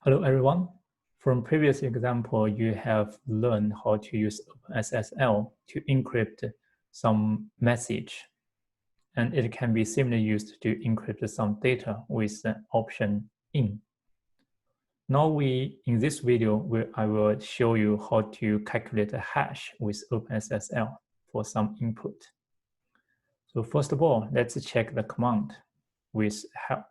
Hello, everyone. From previous example, you have learned how to use OpenSSL to encrypt some message, and it can be similarly used to encrypt some data with the option in. Now in this video, I will show you how to calculate a hash with OpenSSL for some input. So first of all, let's check the command with help.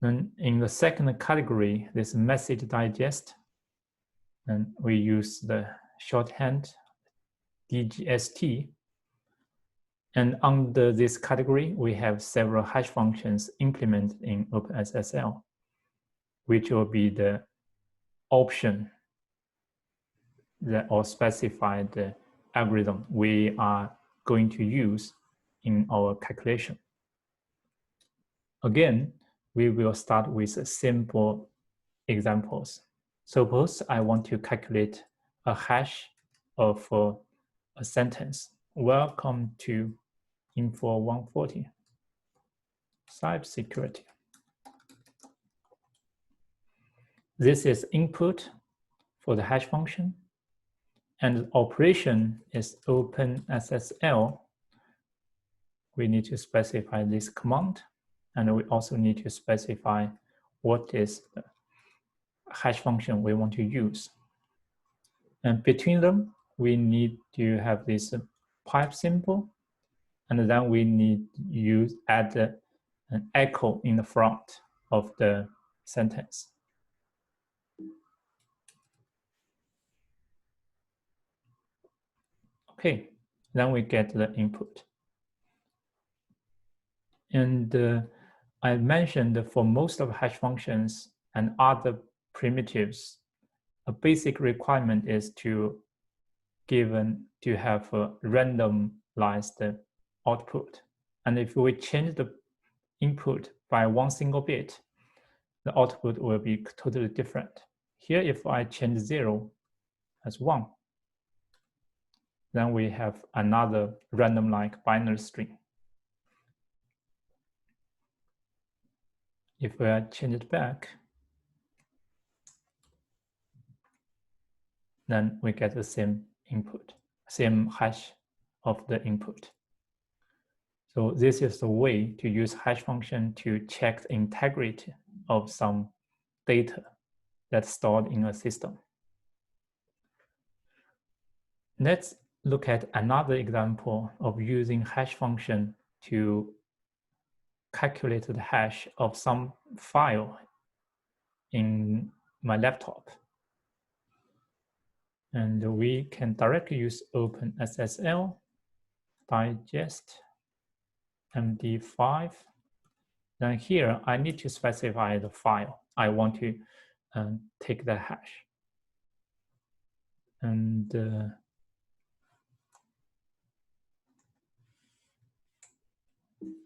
Then in the second category, this message digest, and we use the shorthand DGST. And under this category, we have several hash functions implemented in OpenSSL, which will be the option that or specify the algorithm we are going to use in our calculation. Again, we will start with simple examples. Suppose I want to calculate a hash of a sentence. Welcome to Info 140, cybersecurity. This is input for the hash function, and the operation is OpenSSL. We need to specify this command, and we also need to specify what is the hash function we want to use. And between them, we need to have this pipe symbol, and then we need to add an echo in the front of the sentence. Okay, then we get the input. And I mentioned that for most of hash functions and other primitives, a basic requirement is to have a randomized output. And if we change the input by one single bit, the output will be totally different. Here, if I change 0 as 1, then we have another random-like binary string. If we change it back, then we get the same input, same hash of the input. So this is the way to use hash function to check the integrity of some data that's stored in a system. Let's look at another example of using hash function to calculate the hash of some file in my laptop. And we can directly use OpenSSL digest MD5. Then here, I need to specify the file I want to take the hash. And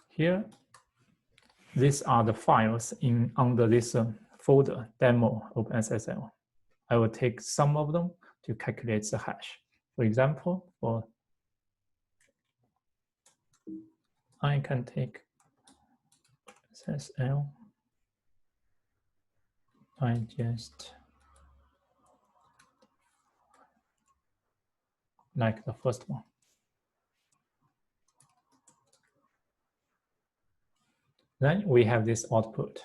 here, these are the files under this folder, demo OpenSSL. I will take some of them to calculate the hash. For example, I can take SSL digest like the first one. Then we have this output.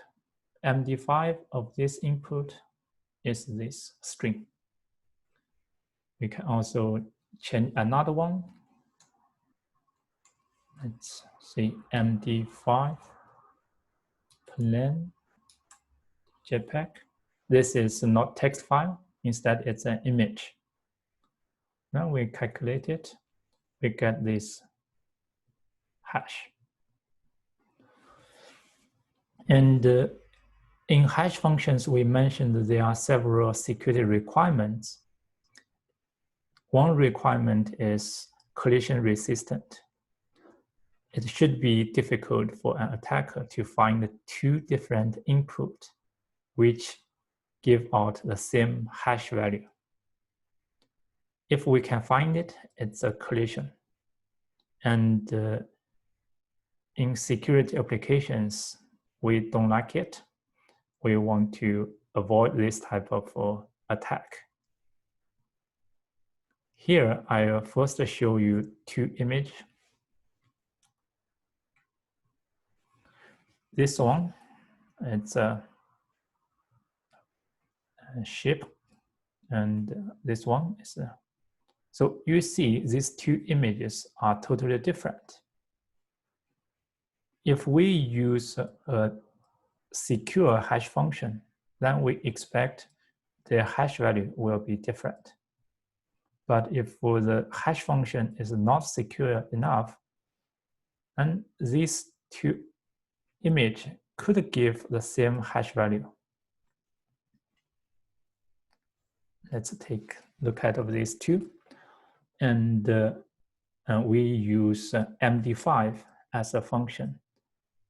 MD5 of this input is this string. We can also change another one. Let's see, MD5 plain JPEG. This is not text file. Instead, it's an image. Now we calculate it. We get this hash. And in hash functions, we mentioned that there are several security requirements. One requirement is collision resistant. It should be difficult for an attacker to find two different inputs which give out the same hash value. If we can find it, it's a collision. And in security applications, we don't like it. we want to avoid this type of attack. Here, I'll first show you two images. This one, it's a ship, and this one is a. So you see these two images are totally different. If we use a secure hash function, then we expect the hash value will be different. But if the hash function is not secure enough, then these two images could give the same hash value. Let's take a look at these two. And we use MD5 as a function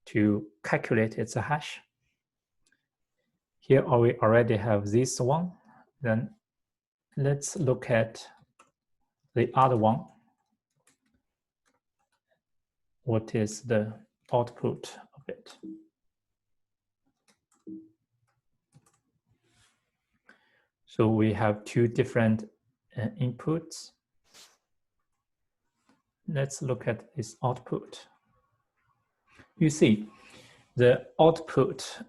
to calculate its hash. Here we already have this one. Then let's look at the other one. What is the output of it? So we have two different inputs. Let's look at this output. You see, the output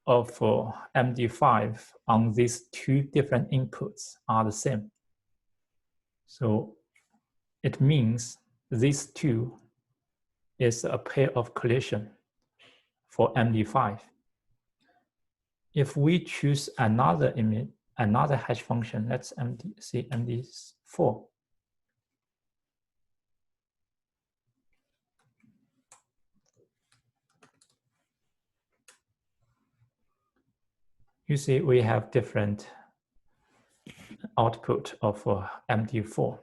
of MD5 on these two different inputs are the same. So it means these two is a pair of collision for MD5. If we choose another image, another hash function, let's see MD4. You see, we have different output of MD4.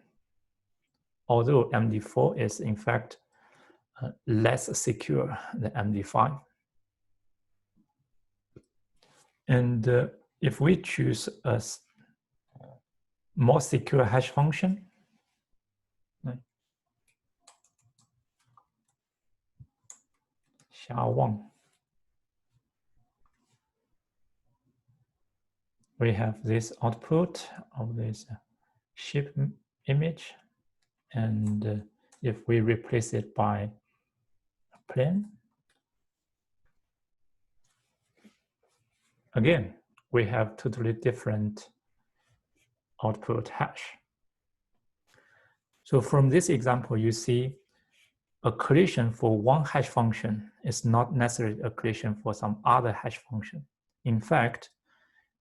Although MD4 is in fact less secure than MD5. And if we choose a more secure hash function, SHA-1, we have this output of this ship image, and if we replace it by a plane, again, we have totally different output hash. So from this example, you see a collision for one hash function is not necessarily a collision for some other hash function. In fact,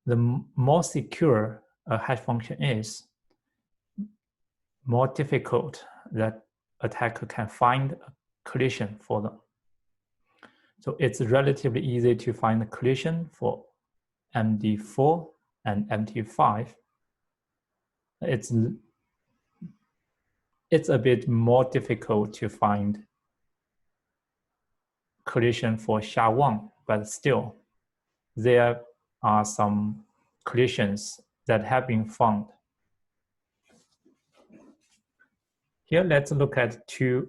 the more secure a hash function is, more difficult that attacker can find a collision for them. So it's relatively easy to find a collision for MD4 and MD5. It's a bit more difficult to find collision for SHA-1, but still, there are some collisions that have been found. Here, let's look at two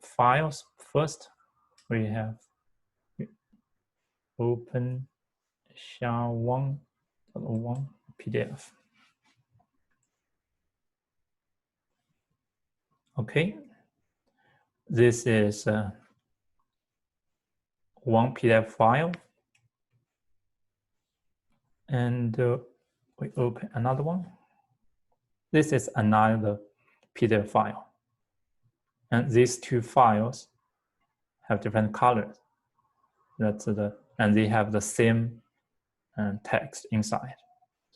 files. First, we have open SHA-1.1 PDF. Okay, this is one PDF file, and we open another one. This is another PDF file, and these two files have different colors. And they have the same text inside.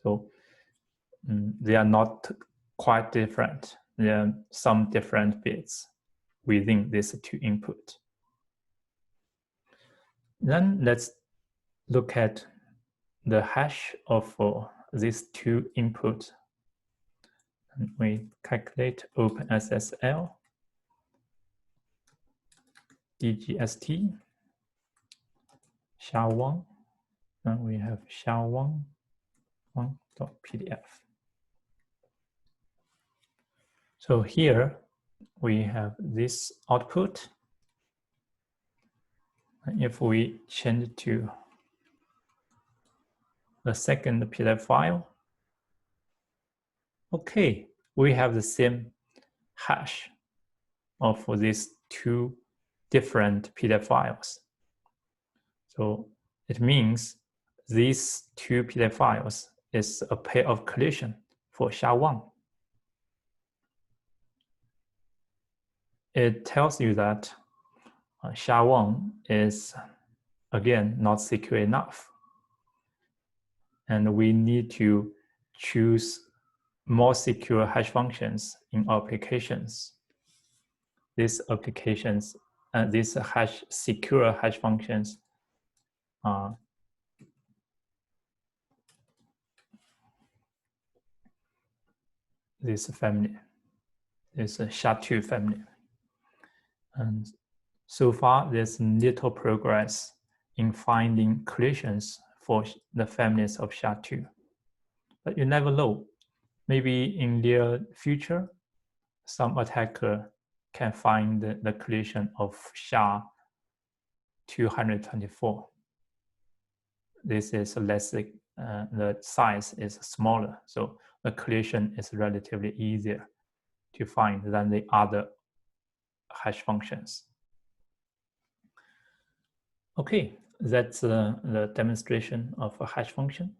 So they are not quite different. There are some different bits within these two inputs. Then let's look at the hash of these two inputs. And we calculate OpenSSL, DGST, SHA-1, and we have SHA-1.pdf. So here we have this output, If we change to the second PDF file, okay, we have the same hash of these two different PDF files. So it means these two PDF files is a pair of collision for SHA-1. It tells you that SHA-1 is, again, not secure enough. And we need to choose more secure hash functions in applications. These applications, these secure hash functions are this family, this SHA-2 family. And so far, there's little progress in finding collisions for the families of SHA-2. But you never know. Maybe in near future, some attacker can find the collision of SHA-224. This is less, the size is smaller, so the collision is relatively easier to find than the other hash functions. Okay, that's the demonstration of a hash function.